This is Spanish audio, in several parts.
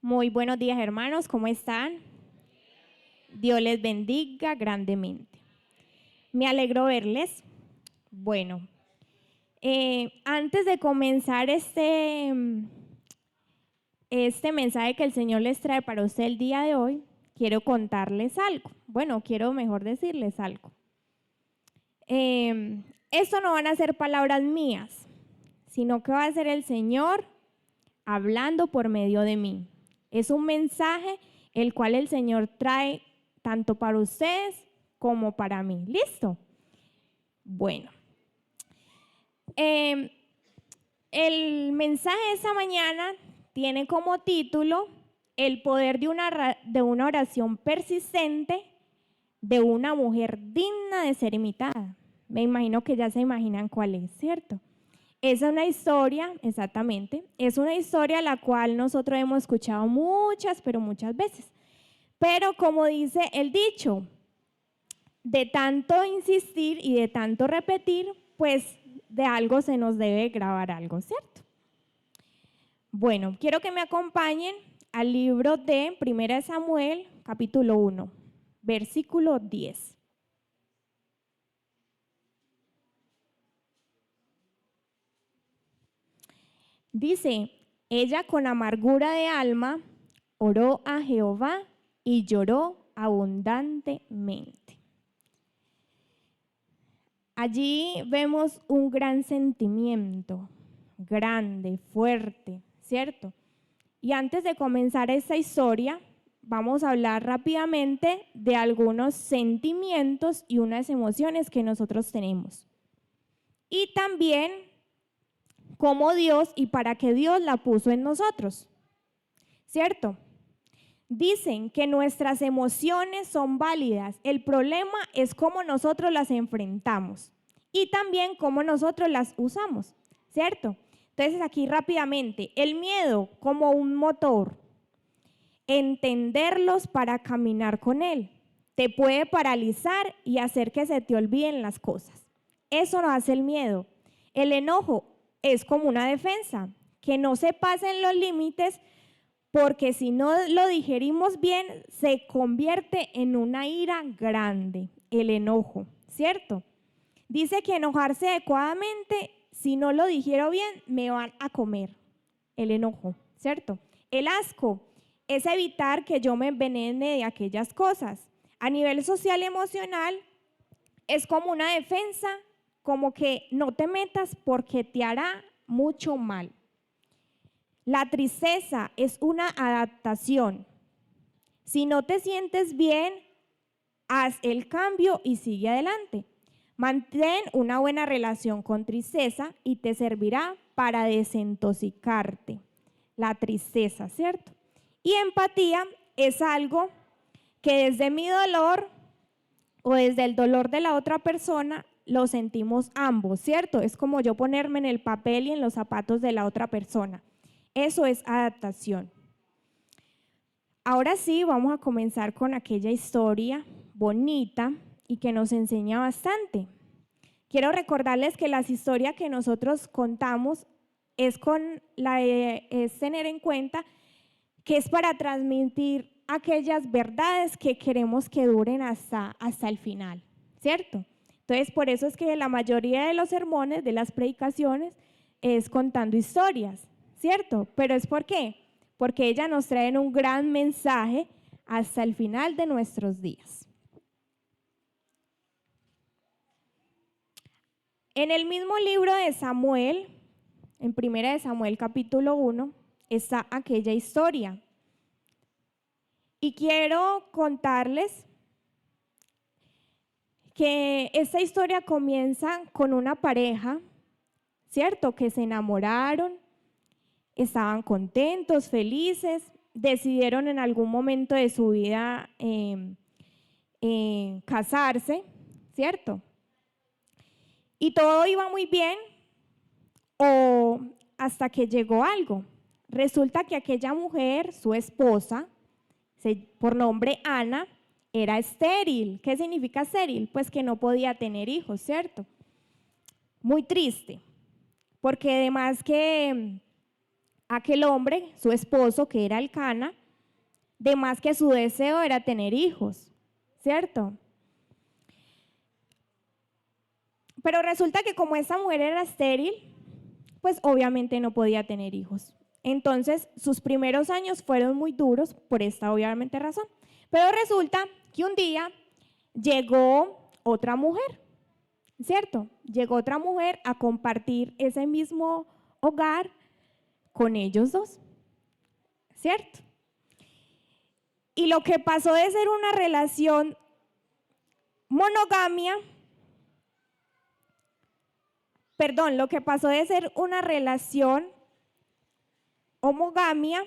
Muy buenos días, hermanos, ¿cómo están? Dios les bendiga grandemente. Me alegro verles. Bueno, antes de comenzar este mensaje que el Señor les trae para usted el día de hoy, quiero contarles algo. Bueno, quiero mejor decirles algo. Esto no van a ser palabras mías, sino que va a ser el Señor hablando por medio de mí. Es un mensaje el cual el Señor trae tanto para ustedes como para mí. ¿Listo? Bueno, el mensaje de esta mañana tiene como título el poder de una oración persistente de una mujer digna de ser imitada. Me imagino que ya se imaginan cuál es, ¿cierto? Es una historia, exactamente, es una historia la cual nosotros hemos escuchado muchas, pero muchas veces. Pero como dice el dicho, de tanto insistir y de tanto repetir, pues de algo se nos debe grabar algo, ¿cierto? Bueno, quiero que me acompañen al libro de 1 Samuel, capítulo 1, versículo 10. Dice, ella con amargura de alma oró a Jehová y lloró abundantemente. Allí vemos un gran sentimiento, grande, fuerte, ¿cierto? Y antes de comenzar esta historia, vamos a hablar rápidamente de algunos sentimientos y unas emociones que nosotros tenemos. Y también cómo Dios y para qué Dios la puso en nosotros, ¿cierto? Dicen que nuestras emociones son válidas, el problema es cómo nosotros las enfrentamos y también cómo nosotros las usamos, ¿cierto? Entonces aquí rápidamente, el miedo como un motor, entenderlos para caminar con él, te puede paralizar y hacer que se te olviden las cosas. Eso no hace el miedo. El enojo es como una defensa, que no se pasen los límites, porque si no lo digerimos bien, se convierte en una ira grande, el enojo, ¿cierto? Dice que enojarse adecuadamente, si no lo digiero bien, me van a comer, el enojo, ¿cierto? El asco es evitar que yo me envenene de aquellas cosas. A nivel social y emocional, es como una defensa, como que no te metas porque te hará mucho mal. La tristeza es una adaptación. Si no te sientes bien, haz el cambio y sigue adelante. Mantén una buena relación con tristeza y te servirá para desintoxicarte. La tristeza, ¿cierto? Y empatía es algo que desde mi dolor o desde el dolor de la otra persona lo sentimos ambos, ¿cierto? Es como yo ponerme en el papel y en los zapatos de la otra persona. Eso es adaptación. Ahora sí, vamos a comenzar con aquella historia bonita y que nos enseña bastante. Quiero recordarles que las historias que nosotros contamos es tener en cuenta que es para transmitir aquellas verdades que queremos que duren hasta el final, ¿cierto? Entonces, por eso es que la mayoría de los sermones, de las predicaciones, es contando historias, ¿cierto? Pero es ¿por qué? Porque ellas nos traen un gran mensaje hasta el final de nuestros días. En el mismo libro de Samuel, en 1 Samuel capítulo 1, está aquella historia. Y quiero contarles que esta historia comienza con una pareja, ¿cierto? Que se enamoraron, estaban contentos, felices, decidieron en algún momento de su vida casarse, ¿cierto? Y todo iba muy bien o hasta que llegó algo. Resulta que aquella mujer, su esposa, por nombre Ana, era estéril. ¿Qué significa estéril? Pues que no podía tener hijos, ¿cierto? Muy triste, porque además que aquel hombre, su esposo, que era Elcana, de más que su deseo era tener hijos, ¿cierto? Pero resulta que como esta mujer era estéril, pues obviamente no podía tener hijos. Entonces, sus primeros años fueron muy duros por esta obviamente razón. Pero resulta que un día llegó otra mujer, ¿cierto? Llegó otra mujer a compartir ese mismo hogar con ellos dos, ¿cierto? Y lo que pasó de ser una relación monogamia, lo que pasó de ser una relación homogamia,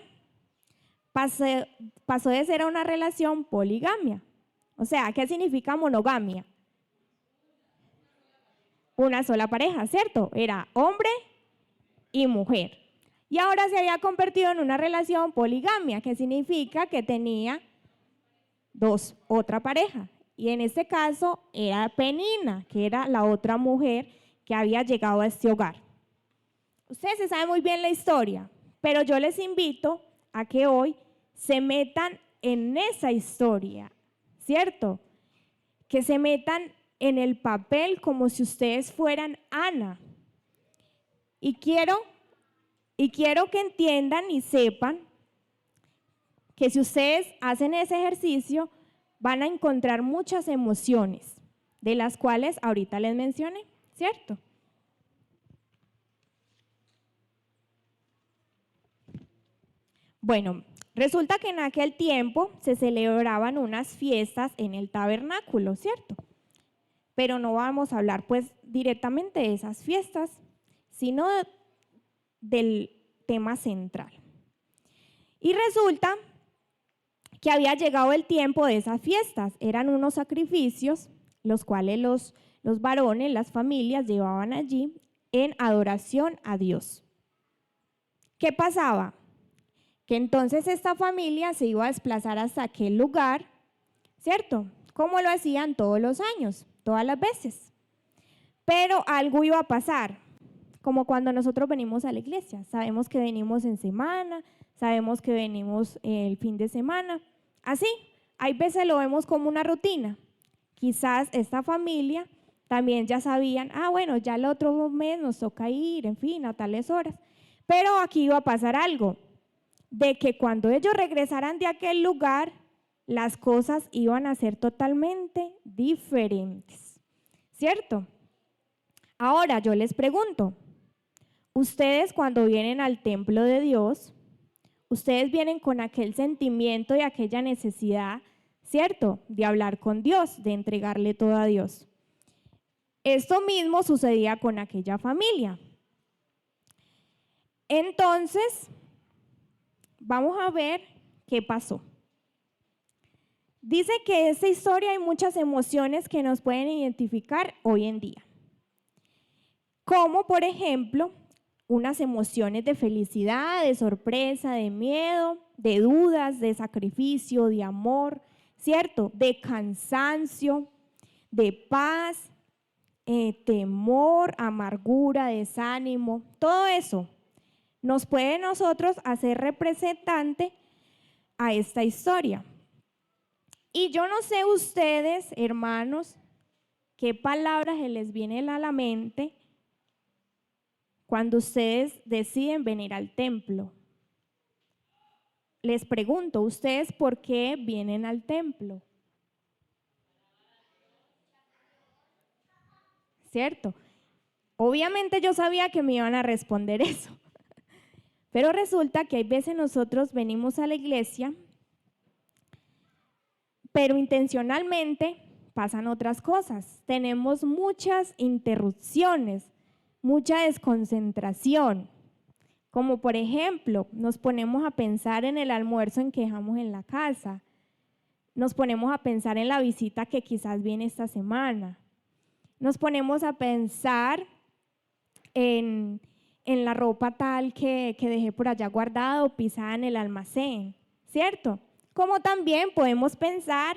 pasó de ser una relación poligamia. O sea, ¿qué significa monogamia? Una sola pareja, ¿cierto? Era hombre y mujer. Y ahora se había convertido en una relación poligamia, que significa que tenía otra pareja. Y en este caso era Penina, que era la otra mujer que había llegado a este hogar. Ustedes se saben muy bien la historia, pero yo les invito a que hoy se metan en esa historia, ¿cierto? Que se metan en el papel como si ustedes fueran Ana. Y quiero que entiendan y sepan que si ustedes hacen ese ejercicio, van a encontrar muchas emociones, de las cuales ahorita les mencioné, ¿cierto? Bueno, resulta que en aquel tiempo se celebraban unas fiestas en el tabernáculo, ¿cierto? Pero no vamos a hablar pues directamente de esas fiestas, sino del tema central. Y resulta que había llegado el tiempo de esas fiestas. Eran unos sacrificios, los cuales los varones, las familias llevaban allí en adoración a Dios. ¿Qué pasaba? Que entonces esta familia se iba a desplazar hasta aquel lugar, ¿cierto? Como lo hacían todos los años, todas las veces. Pero algo iba a pasar, como cuando nosotros venimos a la iglesia. Sabemos que venimos en semana, sabemos que venimos el fin de semana. Así, hay veces lo vemos como una rutina. Quizás esta familia también ya sabían, bueno, ya el otro mes nos toca ir, en fin, a tales horas. Pero aquí iba a pasar algo, de que cuando ellos regresaran de aquel lugar, las cosas iban a ser totalmente diferentes, ¿cierto? Ahora yo les pregunto, ustedes cuando vienen al templo de Dios, ustedes vienen con aquel sentimiento y aquella necesidad, ¿cierto?, de hablar con Dios, de entregarle todo a Dios. Esto mismo sucedía con aquella familia. Entonces, vamos a ver qué pasó. Dice que en esta historia hay muchas emociones que nos pueden identificar hoy en día. Como, por ejemplo, unas emociones de felicidad, de sorpresa, de miedo, de dudas, de sacrificio, de amor, ¿cierto? De cansancio, de paz, temor, amargura, desánimo, todo eso nos puede nosotros hacer representante a esta historia. Y yo no sé ustedes, hermanos, qué palabras se les vienen a la mente cuando ustedes deciden venir al templo. Les pregunto, ¿ustedes por qué vienen al templo? ¿Cierto? Obviamente yo sabía que me iban a responder eso. Pero resulta que hay veces nosotros venimos a la iglesia, pero intencionalmente pasan otras cosas. Tenemos muchas interrupciones, mucha desconcentración. Como por ejemplo, nos ponemos a pensar en el almuerzo en que dejamos en la casa. Nos ponemos a pensar en la visita que quizás viene esta semana. Nos ponemos a pensar en la ropa tal que dejé por allá guardada o pisada en el almacén, ¿cierto? Como también podemos pensar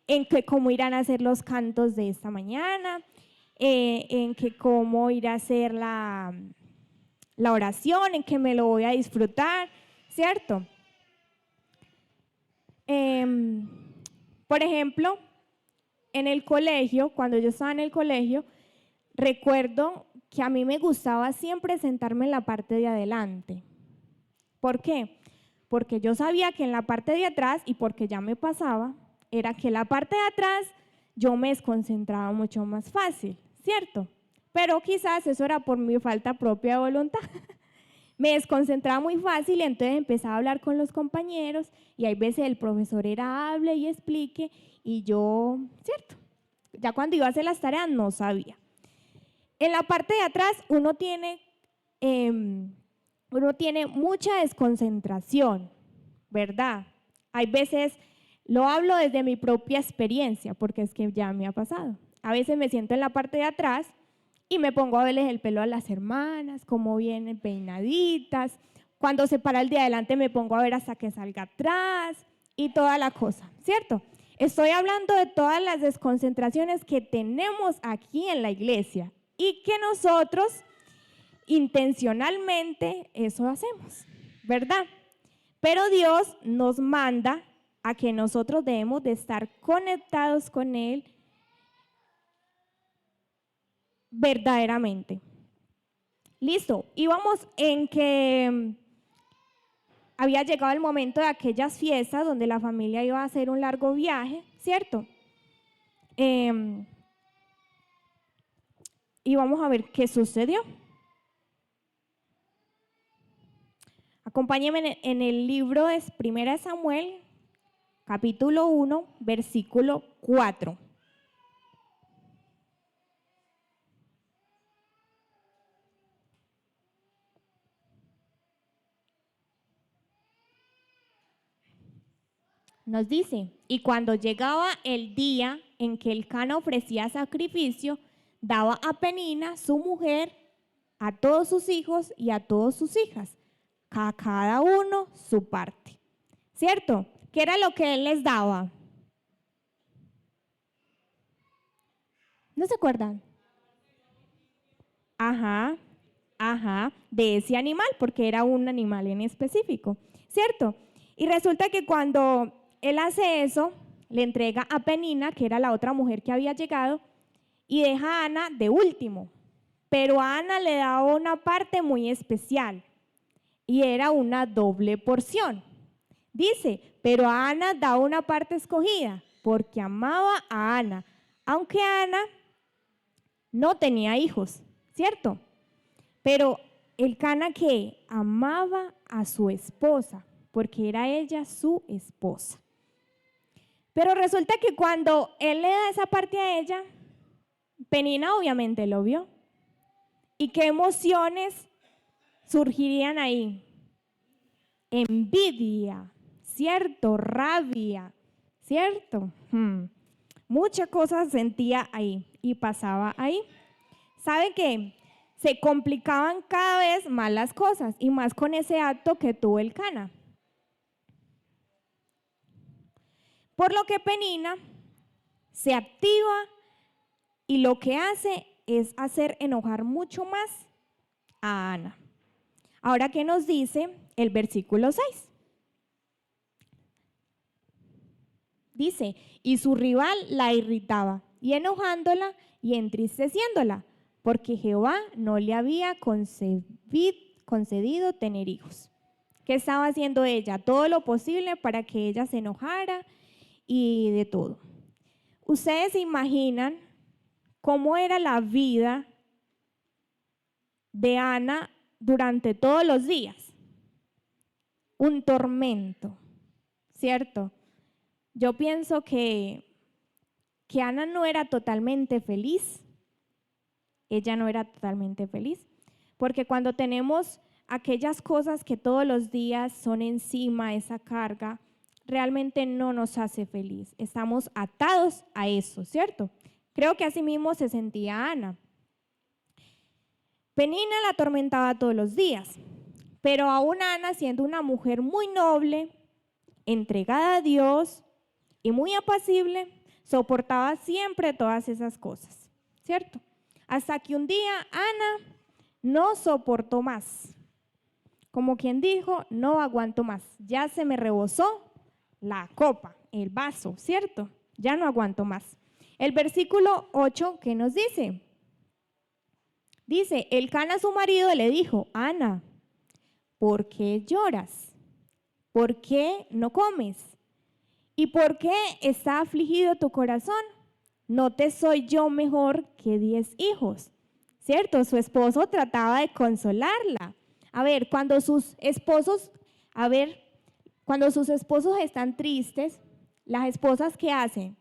en cómo irán a ser los cantos de esta mañana, en cómo irá a ser la oración, en que me lo voy a disfrutar, ¿cierto? Por ejemplo, en el colegio, cuando yo estaba en el colegio, recuerdo que a mí me gustaba siempre sentarme en la parte de adelante. ¿Por qué? Porque yo sabía que en la parte de atrás, y porque ya me pasaba, era que en la parte de atrás yo me desconcentraba mucho más fácil, ¿cierto? Pero quizás eso era por mi falta propia de voluntad. Me desconcentraba muy fácil y entonces empezaba a hablar con los compañeros y hay veces el profesor era hable y explique y yo, ¿cierto? Ya cuando iba a hacer las tareas no sabía. En la parte de atrás uno tiene mucha desconcentración, ¿verdad? Hay veces, lo hablo desde mi propia experiencia porque es que ya me ha pasado. A veces me siento en la parte de atrás y me pongo a verles el pelo a las hermanas, cómo vienen peinaditas. Cuando se para el de adelante me pongo a ver hasta que salga atrás y toda la cosa, ¿cierto? Estoy hablando de todas las desconcentraciones que tenemos aquí en la iglesia y que nosotros intencionalmente eso hacemos, ¿verdad? Pero Dios nos manda a que nosotros debemos de estar conectados con Él verdaderamente. Listo, íbamos en que había llegado el momento de aquellas fiestas donde la familia iba a hacer un largo viaje, ¿cierto? Y vamos a ver qué sucedió. Acompáñenme en el libro de 1 Samuel, capítulo 1, versículo 4. Nos dice, y cuando llegaba el día en que el Cana ofrecía sacrificio, daba a Penina, su mujer, a todos sus hijos y a todas sus hijas, a cada uno su parte. ¿Cierto? ¿Qué era lo que él les daba? ¿No se acuerdan? Ajá, de ese animal, porque era un animal en específico, ¿cierto? Y resulta que cuando él hace eso, le entrega a Penina, que era la otra mujer que había llegado, y deja a Ana de último. Pero a Ana le daba una parte muy especial, y era una doble porción. Dice, pero a Ana da una parte escogida, porque amaba a Ana, aunque Ana no tenía hijos, ¿cierto? Pero el Cana que amaba a su esposa, porque era ella su esposa. Pero resulta que cuando él le da esa parte a ella, Penina obviamente lo vio. ¿Y qué emociones surgirían ahí? Envidia, ¿cierto? Rabia, ¿cierto? Muchas cosas sentía ahí y pasaba ahí. ¿Sabe qué? Se complicaban cada vez más las cosas y más con ese acto que tuvo el Cana. Por lo que Penina se activa y lo que hace es hacer enojar mucho más a Ana. Ahora, ¿qué nos dice el versículo 6? Dice, y su rival la irritaba, y enojándola y entristeciéndola, porque Jehová no le había concedido tener hijos. ¿Qué estaba haciendo ella? Todo lo posible para que ella se enojara y de todo. ¿Ustedes se imaginan cómo era la vida de Ana durante todos los días? Un tormento, ¿cierto? Yo pienso que Ana no era totalmente feliz. Ella no era totalmente feliz. Porque cuando tenemos aquellas cosas que todos los días son encima, esa carga, realmente no nos hace feliz. Estamos atados a eso, ¿cierto? Creo que así mismo se sentía Ana. Penina la atormentaba todos los días, pero aún Ana, siendo una mujer muy noble, entregada a Dios y muy apacible, soportaba siempre todas esas cosas, ¿cierto? Hasta que un día Ana no soportó más. Como quien dijo, no aguanto más. Ya se me rebosó la copa, el vaso, ¿cierto? Ya no aguanto más. El versículo 8, ¿qué nos dice? Dice, Elcana su marido le dijo, Ana, ¿por qué lloras? ¿Por qué no comes? ¿Y por qué está afligido tu corazón? ¿No te soy yo mejor que 10 hijos? ¿Cierto? Su esposo trataba de consolarla. Cuando sus esposos están tristes, las esposas, ¿qué hacen?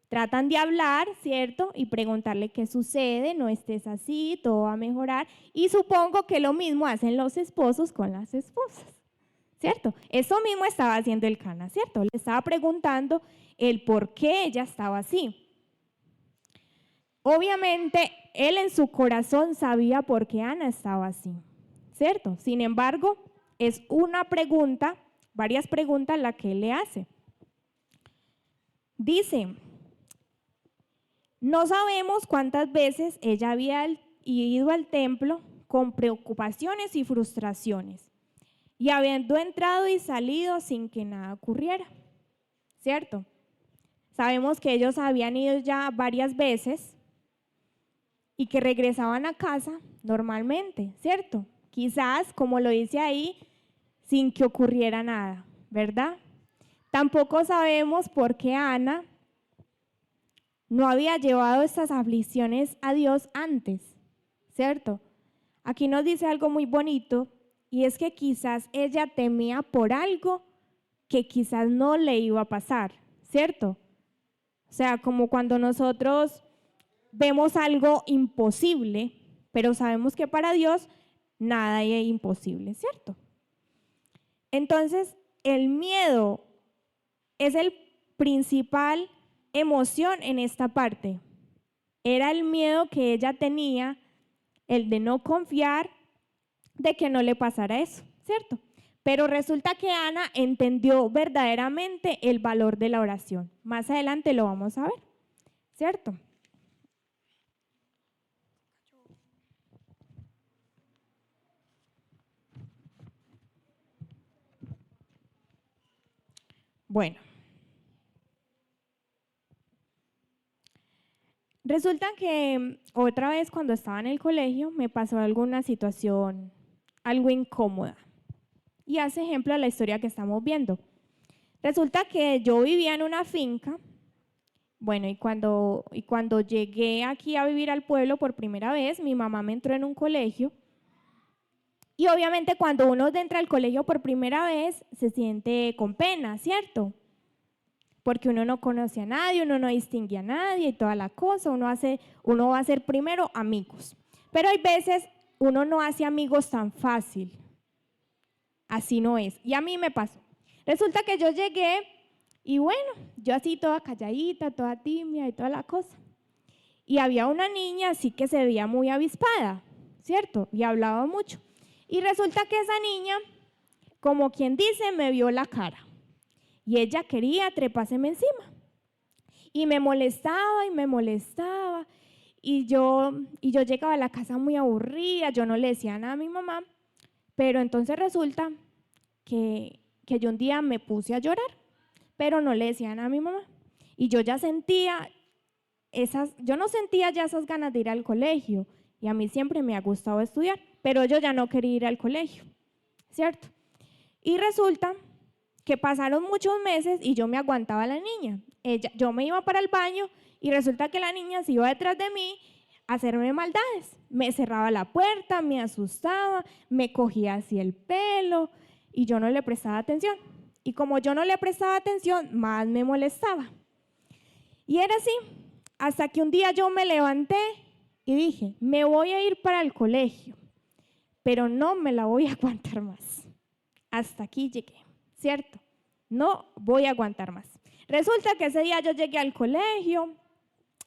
Tratan de hablar, ¿cierto? Y preguntarle qué sucede, no estés así, todo va a mejorar. Y supongo que lo mismo hacen los esposos con las esposas, ¿cierto? Eso mismo estaba haciendo Elcana, ¿cierto? Le estaba preguntando el por qué ella estaba así. Obviamente, él en su corazón sabía por qué Ana estaba así, ¿cierto? Sin embargo, es una pregunta, varias preguntas la que él le hace. Dice, no sabemos cuántas veces ella había ido al templo con preocupaciones y frustraciones y habiendo entrado y salido sin que nada ocurriera, ¿cierto? Sabemos que ellos habían ido ya varias veces y que regresaban a casa normalmente, ¿cierto? Quizás, como lo dice ahí, sin que ocurriera nada, ¿verdad? Tampoco sabemos por qué Ana no había llevado estas aflicciones a Dios antes, ¿cierto? Aquí nos dice algo muy bonito y es que quizás ella temía por algo que quizás no le iba a pasar, ¿cierto? O sea, como cuando nosotros vemos algo imposible, pero sabemos que para Dios nada es imposible, ¿cierto? Entonces, el miedo es el principal emoción en esta parte. Era el miedo que ella tenía, el de no confiar, de que no le pasara eso, ¿cierto? Pero resulta que Ana entendió verdaderamente el valor de la oración. Más adelante lo vamos a ver, ¿cierto? Bueno. Resulta que otra vez cuando estaba en el colegio me pasó alguna situación algo incómoda. Y hace ejemplo a la historia que estamos viendo. Resulta que yo vivía en una finca, bueno, y cuando llegué aquí a vivir al pueblo por primera vez, mi mamá me entró en un colegio. Y obviamente cuando uno entra al colegio por primera vez, se siente con pena, ¿cierto? Porque uno no conoce a nadie, uno no distingue a nadie y toda la cosa, uno va a hacer primero amigos. Pero hay veces uno no hace amigos tan fácil, así no es. Y a mí me pasó. Resulta que yo llegué y bueno, yo así toda calladita, toda tímida y toda la cosa. Y había una niña así que se veía muy avispada, ¿cierto? Y hablaba mucho. Y resulta que esa niña, como quien dice, me vio la cara. Y ella quería trepárseme encima. Y me molestaba y me molestaba. Y yo llegaba a la casa muy aburrida, yo no le decía nada a mi mamá. Pero entonces resulta que yo un día me puse a llorar, pero no le decía nada a mi mamá. Y yo ya sentía yo no sentía ya esas ganas de ir al colegio. Y a mí siempre me ha gustado estudiar, pero yo ya no quería ir al colegio, ¿cierto? Y resulta que pasaron muchos meses y yo me aguantaba a la niña. Yo me iba para el baño y resulta que la niña se iba detrás de mí a hacerme maldades. Me cerraba la puerta, me asustaba, me cogía así el pelo y yo no le prestaba atención. Y como yo no le prestaba atención, más me molestaba. Y era así, hasta que un día yo me levanté y dije, me voy a ir para el colegio, pero no me la voy a aguantar más. Hasta aquí llegué, ¿cierto? No voy a aguantar más. Resulta que ese día yo llegué al colegio,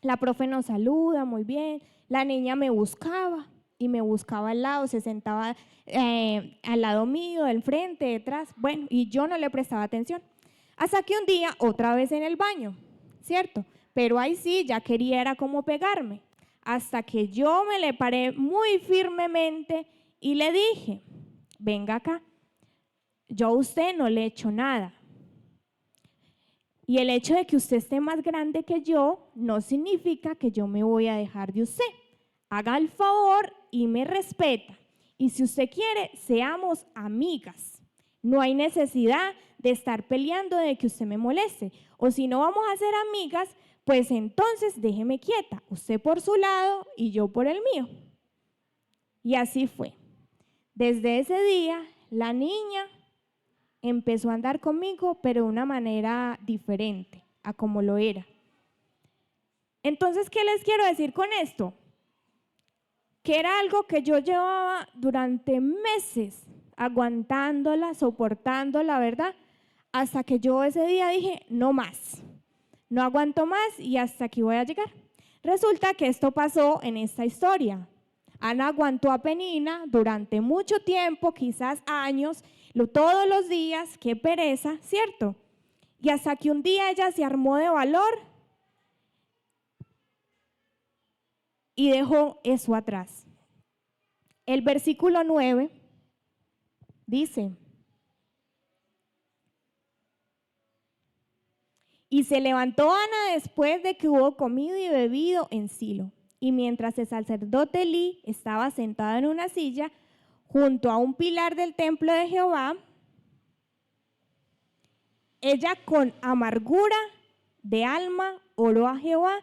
la profe nos saluda muy bien, la niña me buscaba y me buscaba al lado, se sentaba al lado mío, del frente, detrás, bueno, y yo no le prestaba atención. Hasta que un día, otra vez en el baño, ¿cierto? Pero ahí sí, ya quería era como pegarme. hasta que yo me le paré muy firmemente y le dije, venga acá, yo a usted no le he hecho nada. Y el hecho de que usted esté más grande que yo no significa que yo me voy a dejar de usted. Haga el favor y me respeta. Y si usted quiere, seamos amigas. No hay necesidad de estar peleando de que usted me moleste. O si no vamos a ser amigas, pues entonces déjeme quieta. Usted por su lado y yo por el mío. Y así fue. Desde ese día, la niña empezó a andar conmigo, pero de una manera diferente a como lo era. Entonces, ¿qué les quiero decir con esto? Que era algo que yo llevaba durante meses aguantándola, soportándola, ¿verdad? Hasta que yo ese día dije, no más, no aguanto más y hasta aquí voy a llegar. Resulta que esto pasó en esta historia. Ana aguantó a Penina durante mucho tiempo, quizás años, todos los días, qué pereza, ¿cierto? Y hasta que un día ella se armó de valor y dejó eso atrás. El versículo 9 dice, y se levantó Ana después de que hubo comido y bebido en Silo. Y mientras el sacerdote Elí estaba sentado en una silla junto a un pilar del templo de Jehová, ella con amargura de alma oró a Jehová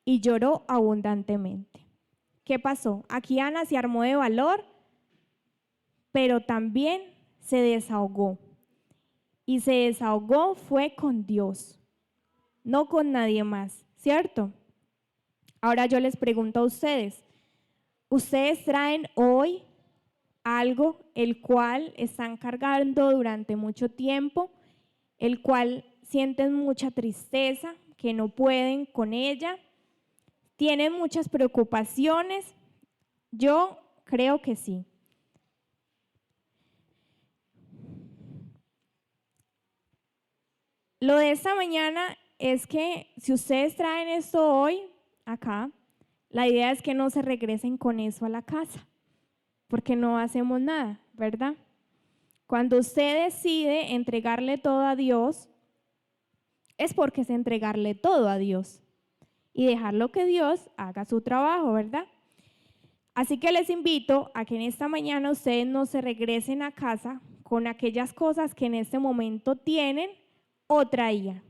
y lloró abundantemente. ¿Qué pasó? Aquí Ana se armó de valor, pero también se desahogó. Y se desahogó fue con Dios, no con nadie más, ¿cierto? Ahora yo les pregunto a ustedes, ¿ustedes traen hoy algo el cual están cargando durante mucho tiempo, el cual sienten mucha tristeza, que no pueden con ella? ¿Tienen muchas preocupaciones? Yo creo que sí. Lo de esta mañana es que si ustedes traen esto hoy acá, la idea es que no se regresen con eso a la casa, porque no hacemos nada, ¿verdad? Cuando usted decide entregarle todo a Dios, es porque es entregarle todo a Dios y dejarlo que Dios haga su trabajo, ¿verdad? Así que les invito a que en esta mañana ustedes no se regresen a casa con aquellas cosas que en este momento tienen o traían.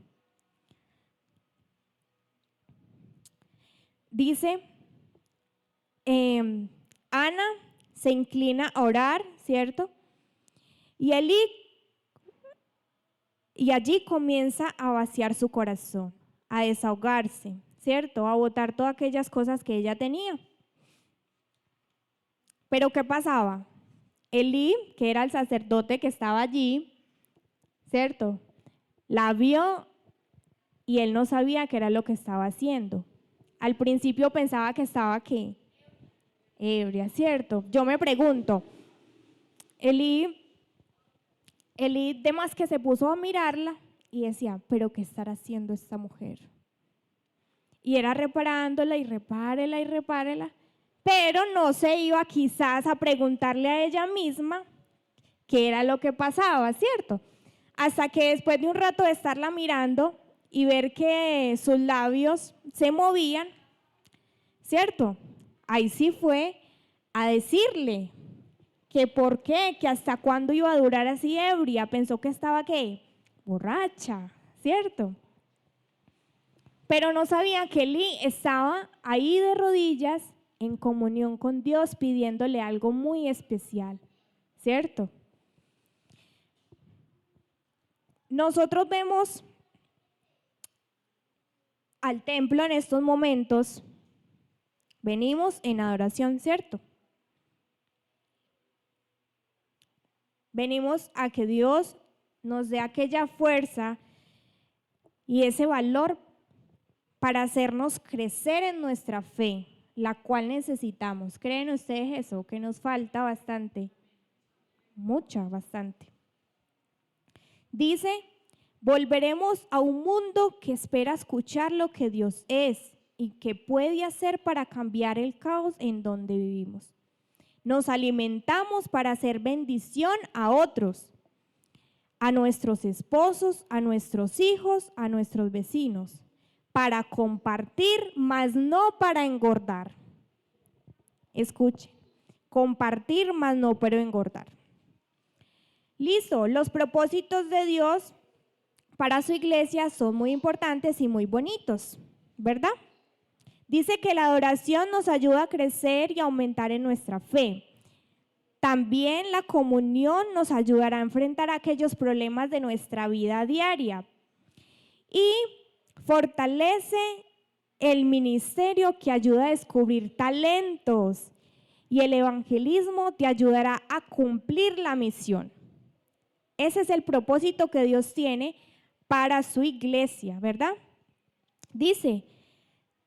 Dice, Ana se inclina a orar, ¿cierto? Y allí comienza a vaciar su corazón, a desahogarse, ¿cierto? A botar todas aquellas cosas que ella tenía. Pero ¿qué pasaba? Elí, que era el sacerdote que estaba allí, ¿cierto? La vio y él no sabía qué era lo que estaba haciendo. Al principio pensaba que estaba, ¿qué? Ebria, ¿cierto? Yo me pregunto, Elí de más que se puso a mirarla y decía, ¿pero qué estará haciendo esta mujer? Y era reparándola y repárela, pero no se iba quizás a preguntarle a ella misma qué era lo que pasaba, ¿cierto? Hasta que después de un rato de estarla mirando y ver que sus labios se movían, ¿cierto? Ahí sí fue a decirle que por qué, que hasta cuándo iba a durar así ebria, pensó que estaba ¿qué? Borracha, ¿cierto? Pero no sabía que Elí estaba ahí de rodillas en comunión con Dios pidiéndole algo muy especial, ¿cierto? Nosotros vemos al templo en estos momentos, venimos en adoración, ¿cierto? Venimos a que Dios nos dé aquella fuerza y ese valor para hacernos crecer en nuestra fe, la cual necesitamos. ¿Creen ustedes eso? Que nos falta bastante, bastante. Dice, volveremos a un mundo que espera escuchar lo que Dios es y qué puede hacer para cambiar el caos en donde vivimos. Nos alimentamos para hacer bendición a otros, a nuestros esposos, a nuestros hijos, a nuestros vecinos, para compartir, mas no para engordar. Escuche, compartir, mas no para engordar. Listo, los propósitos de Dios para su iglesia son muy importantes y muy bonitos, ¿verdad? Dice que la adoración nos ayuda a crecer y aumentar en nuestra fe. También la comunión nos ayudará a enfrentar aquellos problemas de nuestra vida diaria y fortalece el ministerio que ayuda a descubrir talentos, y el evangelismo te ayudará a cumplir la misión. Ese es el propósito que Dios tiene para su iglesia, ¿verdad? Dice,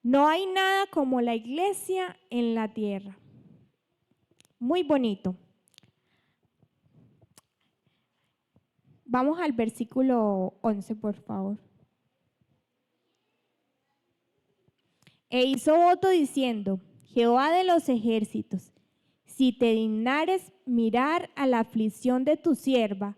no hay nada como la iglesia en la tierra. Muy bonito. Vamos al versículo 11, por favor. E hizo voto diciendo, Jehová de los ejércitos, si te dignares mirar a la aflicción de tu sierva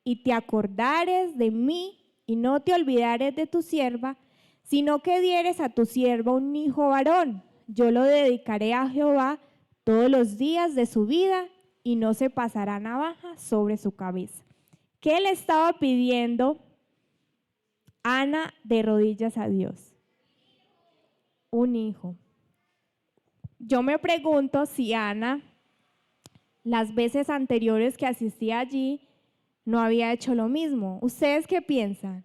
y te acordares de mí y no te olvidares de tu sierva, sino que dieres a tu sierva un hijo varón, yo lo dedicaré a Jehová todos los días de su vida y no se pasará navaja sobre su cabeza. ¿Qué le estaba pidiendo Ana de rodillas a Dios? Un hijo. Yo me pregunto si Ana, las veces anteriores que asistía allí, no había hecho lo mismo. ¿Ustedes qué piensan?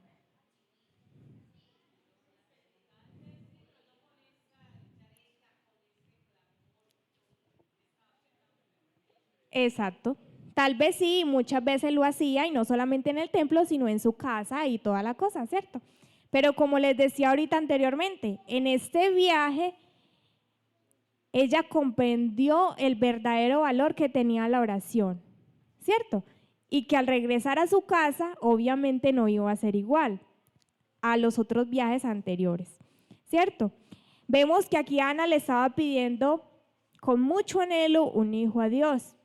Exacto. Tal vez sí, muchas veces lo hacía y no solamente en el templo, sino en su casa y toda la cosa, ¿cierto? Pero como les decía ahorita anteriormente, en este viaje ella comprendió el verdadero valor que tenía la oración, ¿cierto? Y que al regresar a su casa, obviamente no iba a ser igual a los otros viajes anteriores, ¿cierto? Vemos que aquí Ana le estaba pidiendo con mucho anhelo un hijo a Dios.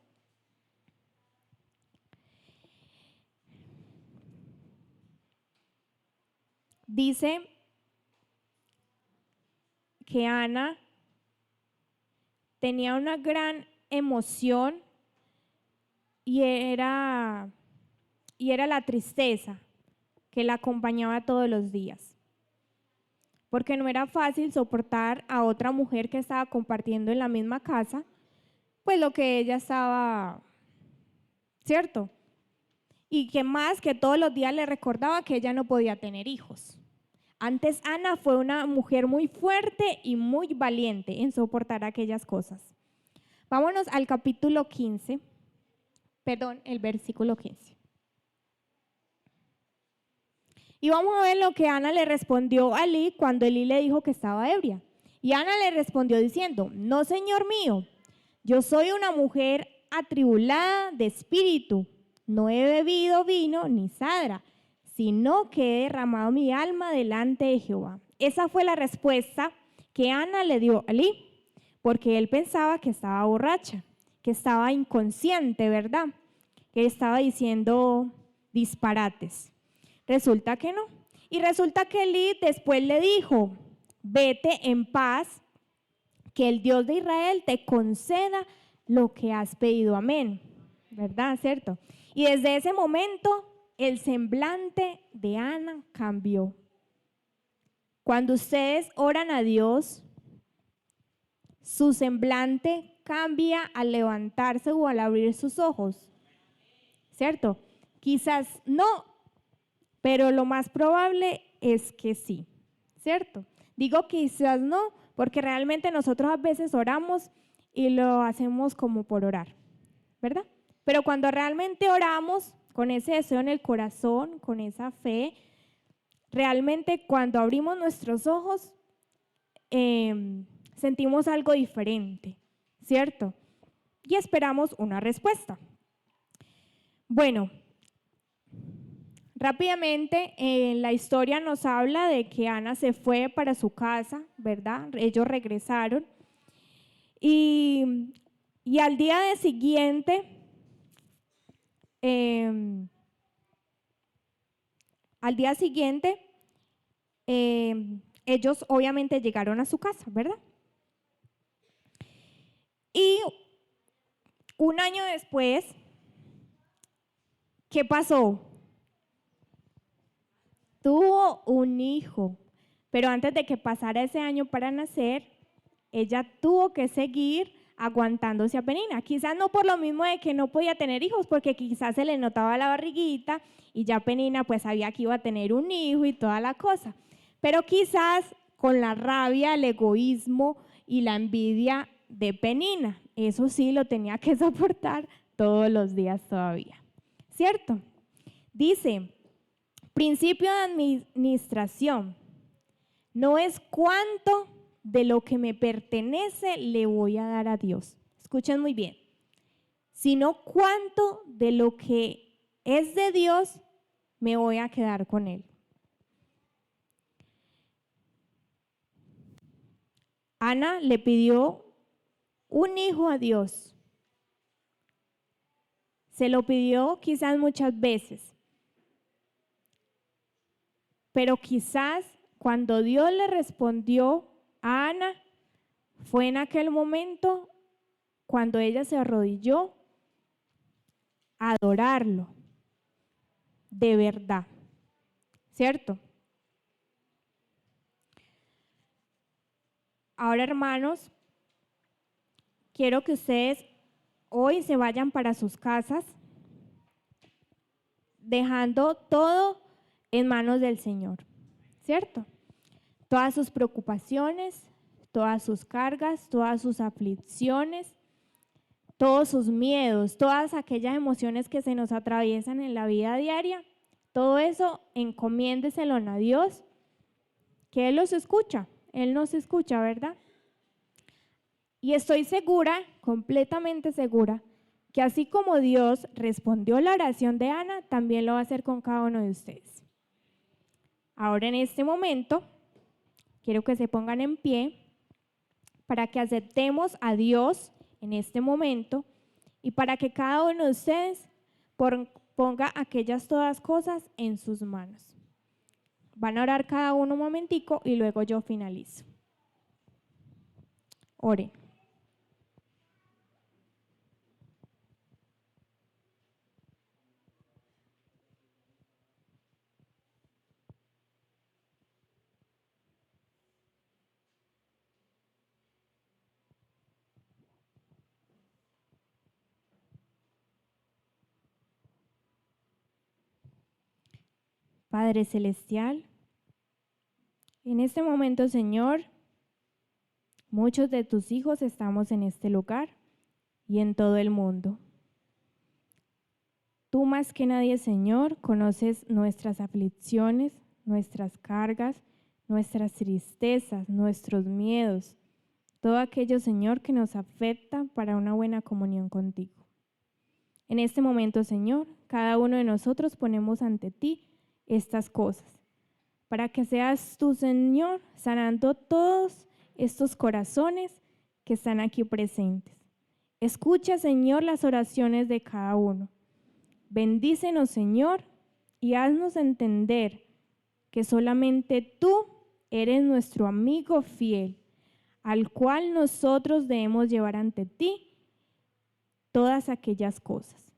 Dice que Ana tenía una gran emoción y era la tristeza que la acompañaba todos los días, porque no era fácil soportar a otra mujer que estaba compartiendo en la misma casa, pues lo que ella estaba, ¿cierto? Y que más que todos los días le recordaba que ella no podía tener hijos. Antes Ana fue una mujer muy fuerte y muy valiente en soportar aquellas cosas. Vámonos al capítulo 15, perdón, el versículo 15. Y vamos a ver lo que Ana le respondió a Elí cuando Elí le dijo que estaba ebria. Y Ana le respondió diciendo, no, señor mío, yo soy una mujer atribulada de espíritu, no he bebido vino ni sidra, sino que he derramado mi alma delante de Jehová. Esa fue la respuesta que Ana le dio a Elí, porque él pensaba que estaba borracha, que estaba inconsciente, ¿verdad? Que estaba diciendo disparates. Resulta que no. Y resulta que Elí después le dijo, vete en paz, que el Dios de Israel te conceda lo que has pedido. Amén. ¿Verdad? ¿Cierto? Y desde ese momento el semblante de Ana cambió. Cuando ustedes oran a Dios, su semblante cambia al levantarse o al abrir sus ojos, ¿cierto? Quizás no, pero lo más probable es que sí, ¿cierto? Digo quizás no, porque realmente nosotros a veces oramos y lo hacemos como por orar, ¿verdad? Pero cuando realmente oramos con ese deseo en el corazón, con esa fe, realmente cuando abrimos nuestros ojos, sentimos algo diferente, ¿cierto? Y esperamos una respuesta. Bueno, Rápidamente, la historia nos habla de que Ana se fue para su casa, ¿verdad? Ellos regresaron y al día siguiente, ellos obviamente llegaron a su casa, ¿verdad? Y un año después, ¿qué pasó? Tuvo un hijo, pero antes de que pasara ese año para nacer, ella tuvo que seguir aguantándose a Penina. Quizás no por lo mismo de que no podía tener hijos, porque quizás se le notaba la barriguita y ya Penina pues sabía que iba a tener un hijo y toda la cosa. Pero quizás con la rabia, el egoísmo y la envidia de Penina. Eso sí lo tenía que soportar todos los días todavía. ¿Cierto? Dice, principio de administración, no es cuánto de lo que me pertenece le voy a dar a Dios. Escuchen muy bien. Sino cuánto de lo que es de Dios me voy a quedar con Él. Ana le pidió un hijo a Dios. Se lo pidió quizás muchas veces. Pero quizás cuando Dios le respondió a Ana, fue en aquel momento cuando ella se arrodilló a adorarlo de verdad, ¿cierto? Ahora, hermanos, quiero que ustedes hoy se vayan para sus casas, dejando todo en manos del Señor, ¿cierto? Todas sus preocupaciones, todas sus cargas, todas sus aflicciones, todos sus miedos, todas aquellas emociones que se nos atraviesan en la vida diaria, todo eso encomiéndeselo a Dios, que Él los escucha, Él nos escucha, ¿verdad? Y estoy segura, completamente segura, que así como Dios respondió la oración de Ana, también lo va a hacer con cada uno de ustedes. Ahora en este momento, quiero que se pongan en pie para que aceptemos a Dios en este momento y para que cada uno de ustedes ponga aquellas todas cosas en sus manos. Van a orar cada uno un momentico y luego yo finalizo. Oren. Padre Celestial, en este momento, Señor, muchos de tus hijos estamos en este lugar y en todo el mundo. Tú más que nadie, Señor, conoces nuestras aflicciones, nuestras cargas, nuestras tristezas, nuestros miedos, todo aquello, Señor, que nos afecta para una buena comunión contigo. En este momento, Señor, cada uno de nosotros ponemos ante ti estas cosas, para que seas tú, Señor, sanando todos estos corazones que están aquí presentes. Escucha, Señor, las oraciones de cada uno. Bendícenos, Señor, y haznos entender que solamente tú eres nuestro amigo fiel, al cual nosotros debemos llevar ante ti todas aquellas cosas.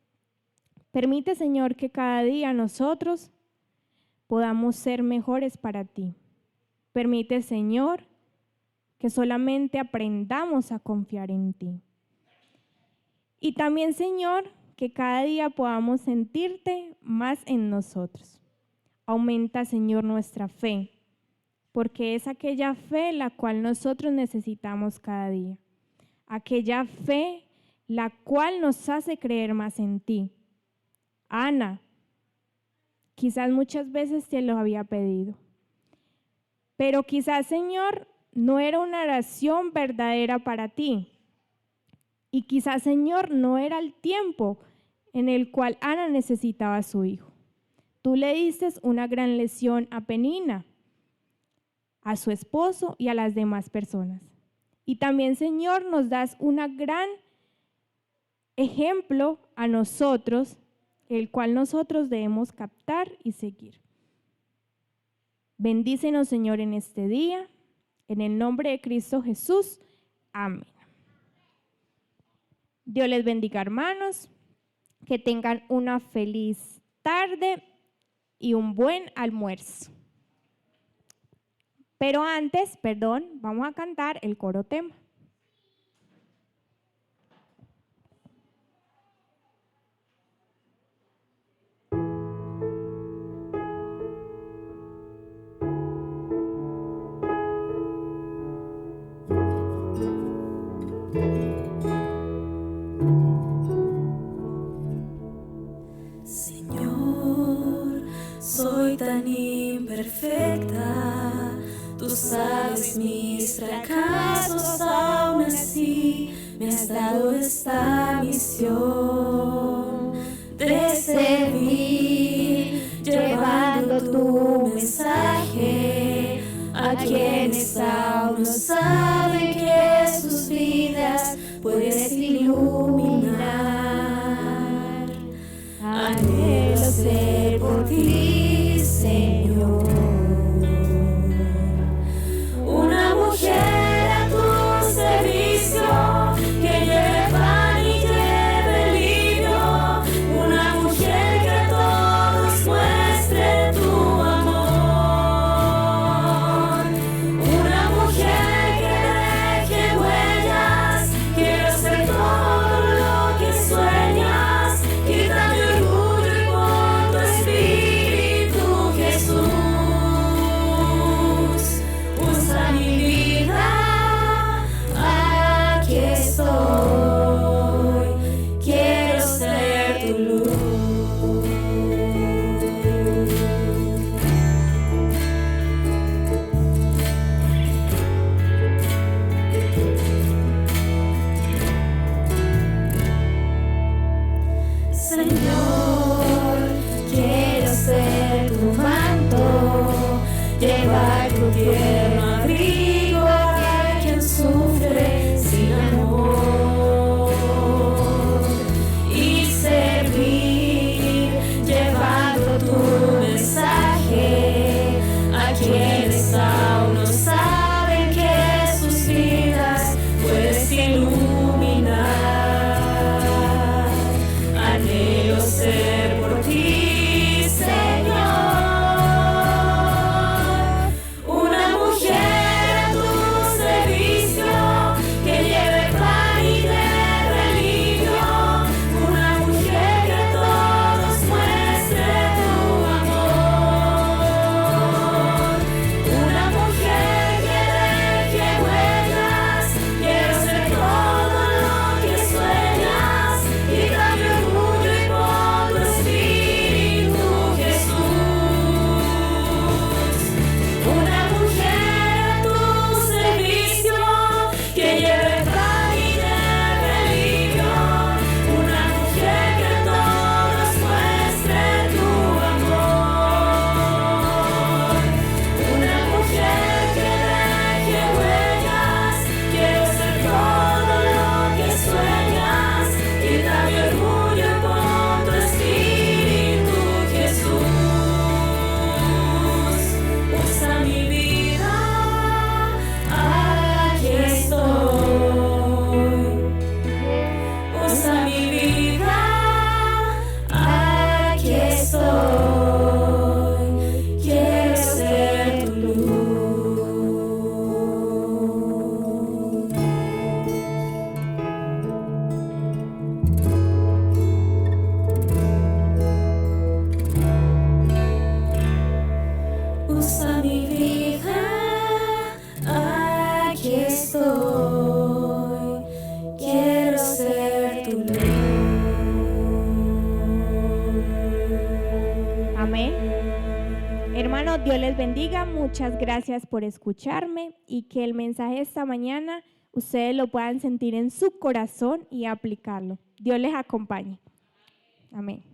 Permite, Señor, que cada día nosotros podamos ser mejores para ti. Permite, Señor, que solamente aprendamos a confiar en ti. Y también, Señor, que cada día podamos sentirte más en nosotros. Aumenta, Señor, nuestra fe, porque es aquella fe la cual nosotros necesitamos cada día. Aquella fe la cual nos hace creer más en ti. Ana, quizás muchas veces te lo había pedido, pero quizás, Señor, no era una oración verdadera para ti. Y quizás, Señor, no era el tiempo en el cual Ana necesitaba a su hijo. Tú le diste una gran lección a Penina, a su esposo y a las demás personas. Y también, Señor, nos das un gran ejemplo a nosotros, el cual nosotros debemos captar y seguir. Bendícenos, Señor, en este día, en el nombre de Cristo Jesús. Amén. Dios les bendiga, hermanos, que tengan una feliz tarde y un buen almuerzo. Pero antes, vamos a cantar el coro tema. Señor, soy tan imperfecta, tú sabes mis fracasos, aún así me has dado esta misión de servir, llevando tu mensaje a quienes aún no saben que sus vidas puedes iluminar. Anhelo ser por ti, Señor, una mujer a tu servicio, que lleve pan y lleve alivio, una mujer que a todos muestre tu amor, una mujer que deje huellas. Quiero ser todo lo que sueñas, quita mi orgullo y pon tu espíritu, Jesús. Usa mi vida, aquí estoy, quiero ser tu luz. Señor, quiero ser tu manto, llevar tu tierno abrigo a quien sufre sin amor, y servir, llevando tu mensaje a quienes aún no saben que sus vidas puedes iluminar. Anhelo ser por ti, Señor, una mujer a tu servicio, que lleve pan y lleve alivio, una mujer que a todos muestre tu amor, una mujer que deje huellas. Quiero ser todo lo que sueñas, quita mi orgullo y pon tu espíritu, Jesús. Una mujer a tu servicio, que lleve pan y lleve alivio, una mujer que a todos muestre tu amor, una mujer que deje huellas. Quiero ser todo lo que sueñas, quita mi orgullo y pon tu espíritu, Jesús. Usa mi vida, aquí estoy. Usa mi vida, aquí estoy. Quiero ser tu luz. Usa mi vida, aquí estoy, quiero ser tu luz. Amén. Hermanos, Dios les bendiga. Muchas gracias por escucharme y que el mensaje de esta mañana ustedes lo puedan sentir en su corazón y aplicarlo. Dios les acompañe. Amén.